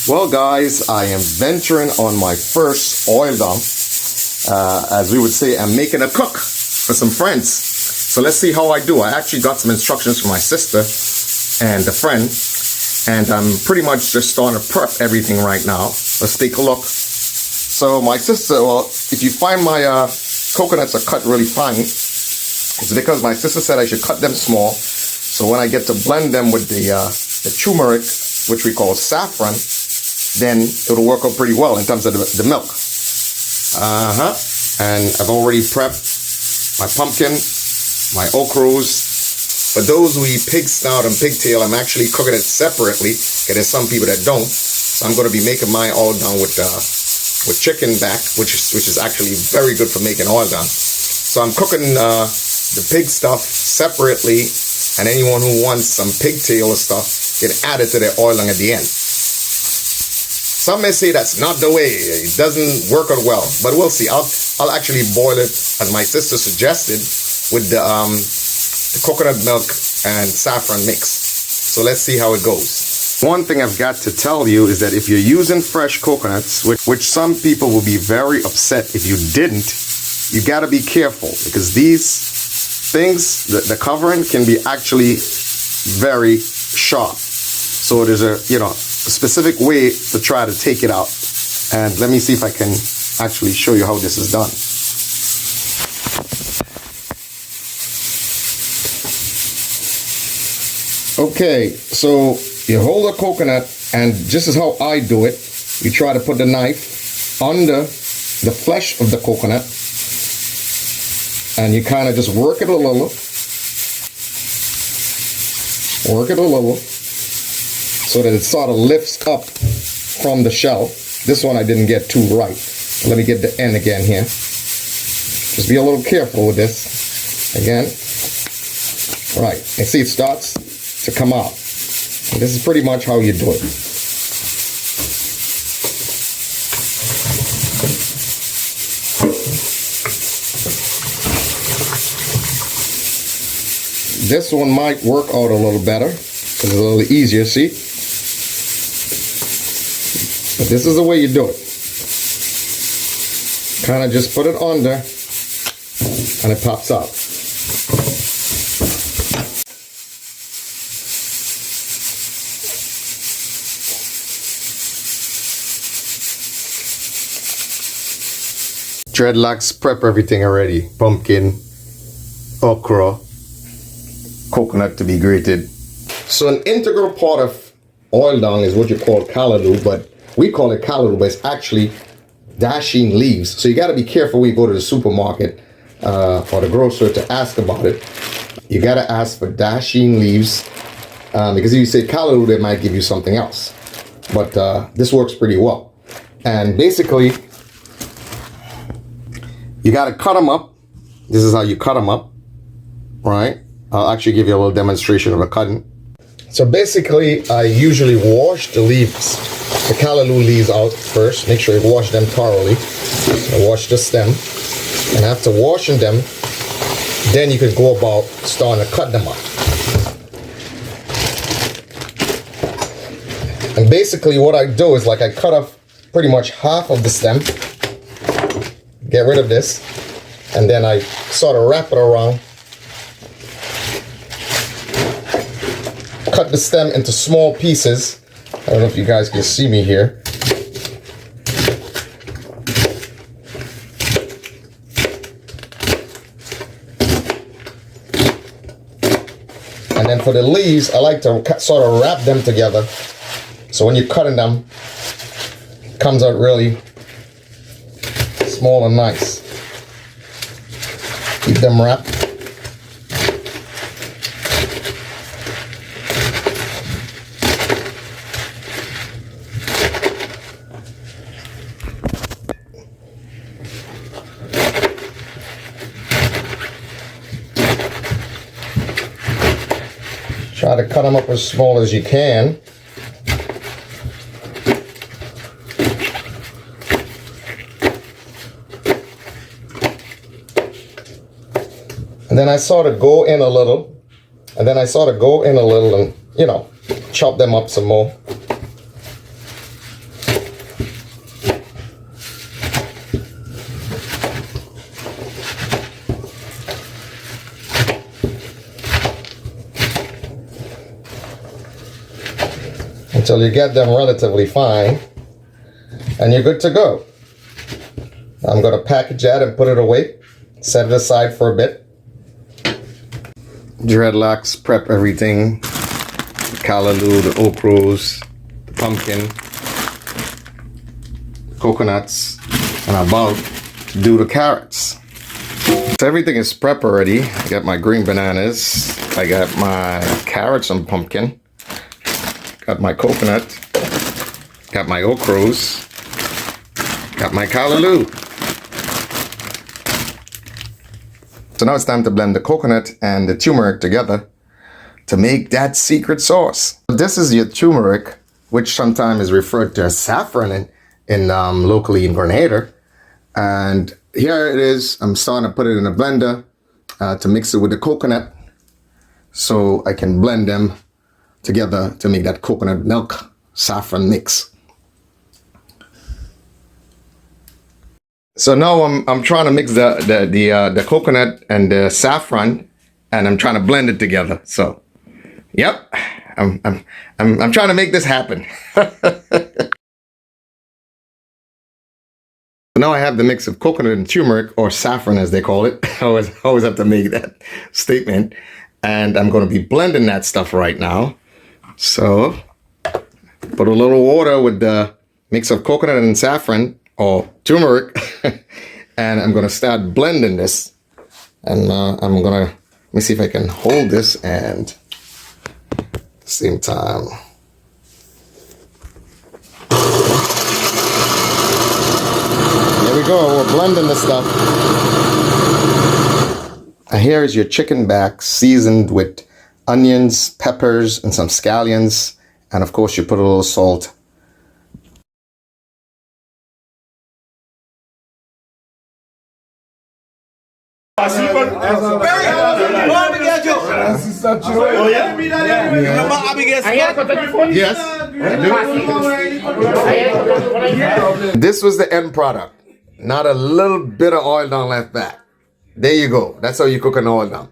Well guys, I am venturing on my first oil down. As we would say, I'm making a cook for some friends. So let's see how I do. I actually got some instructions from my sister and a friend, and I'm pretty much just starting to prep everything right now. Let's take a look. So my sister, well, if you find my coconuts are cut really fine, it's because my sister said I should cut them small. So when I get to blend them with the turmeric, which we call saffron, then it'll work out pretty well in terms of the milk. And I've already prepped my pumpkin, my okras. For those who eat pig snout and pigtail, I'm actually cooking it separately, because there's some people that don't. So I'm going to be making mine all down with chicken back, which is actually very good for making oil down. So I'm cooking the pig stuff separately, and anyone who wants some pigtail or stuff can add it to their oiling at the end. Some may say that's not the way, it doesn't work out well, but we'll see. I'll actually boil it as my sister suggested with the coconut milk and saffron mix. So let's see how it goes. One thing I've got to tell you is that if you're using fresh coconuts, which some people will be very upset if you didn't, you got to be careful, because these things, the covering can be actually very sharp. So there's a specific way to try to take it out. And let me see if I can actually show you how this is done. Okay, so you hold a coconut, and just as how I do it, you try to put the knife under the flesh of the coconut, and you kind of just work it a little, so that it sort of lifts up from the shell. This one I didn't get too right. Let me get the end again here. Just be a little careful with this. Again. Right, and see it starts to come out. And this is pretty much how you do it. This one might work out a little better, because it's a little easier, see? But this is the way you do it. Kind of just put it under, and it pops out. Dreadlocks prep everything already. Pumpkin, okra, coconut to be grated. So an integral part of oil down is what you call callaloo, but we call it callaloo, but it's actually dasheen leaves. So you got to be careful when you go to the supermarket or the grocer to ask about it. You got to ask for dasheen leaves, because if you say callaloo, they might give you something else. But this works pretty well. And basically, you got to cut them up. This is how you cut them up, right? I'll actually give you a little demonstration of the cutting. So basically, I usually wash the leaves, the callaloo leaves out first. Make sure you wash them thoroughly. I wash the stem. And after washing them, then you can go about starting to cut them up. And basically what I do is, like, I cut off pretty much half of the stem. Get rid of this. And then I sort of wrap it around. Cut the stem into small pieces. I don't know if you guys can see me here. And then for the leaves, I like to sort of wrap them together. So when you're cutting them, it comes out really small and nice. Keep them wrapped. Try to cut them up as small as you can. And then I sort of go in a little, and chop them up some more. until you get them relatively fine, and you're good to go. I'm going to package that and put it away, set it aside for a bit. Dreadlocks, prep everything, the callaloo, the okras, the pumpkin, coconuts, and I'm about to do the carrots. So everything is prepped already. I got my green bananas, I got my carrots and pumpkin, got my coconut, got my okras, got my callaloo. So now it's time to blend the coconut and the turmeric together to make that secret sauce. This is your turmeric, which sometimes is referred to as saffron locally in Grenada. And here it is. I'm starting to put it in a blender to mix it with the coconut so I can blend them together to make that coconut milk saffron mix. So now I'm trying to mix the coconut and the saffron, and I'm trying to blend it together. So, yep, I'm trying to make this happen. Now I have the mix of coconut and turmeric, or saffron as they call it. I always have to make that statement. And I'm going to be blending that stuff right now. So, put a little water with the mix of coconut and saffron, or turmeric, and I'm going to start blending this. And I'm going to, let me see if I can hold this and at the same time. There we go, we're blending this stuff. And here is your chicken back seasoned with onions, peppers, and some scallions. And of course you put a little salt. Yes. This was the end product. Not a little bit of oil down left back. There you go. That's how you cook an oil down.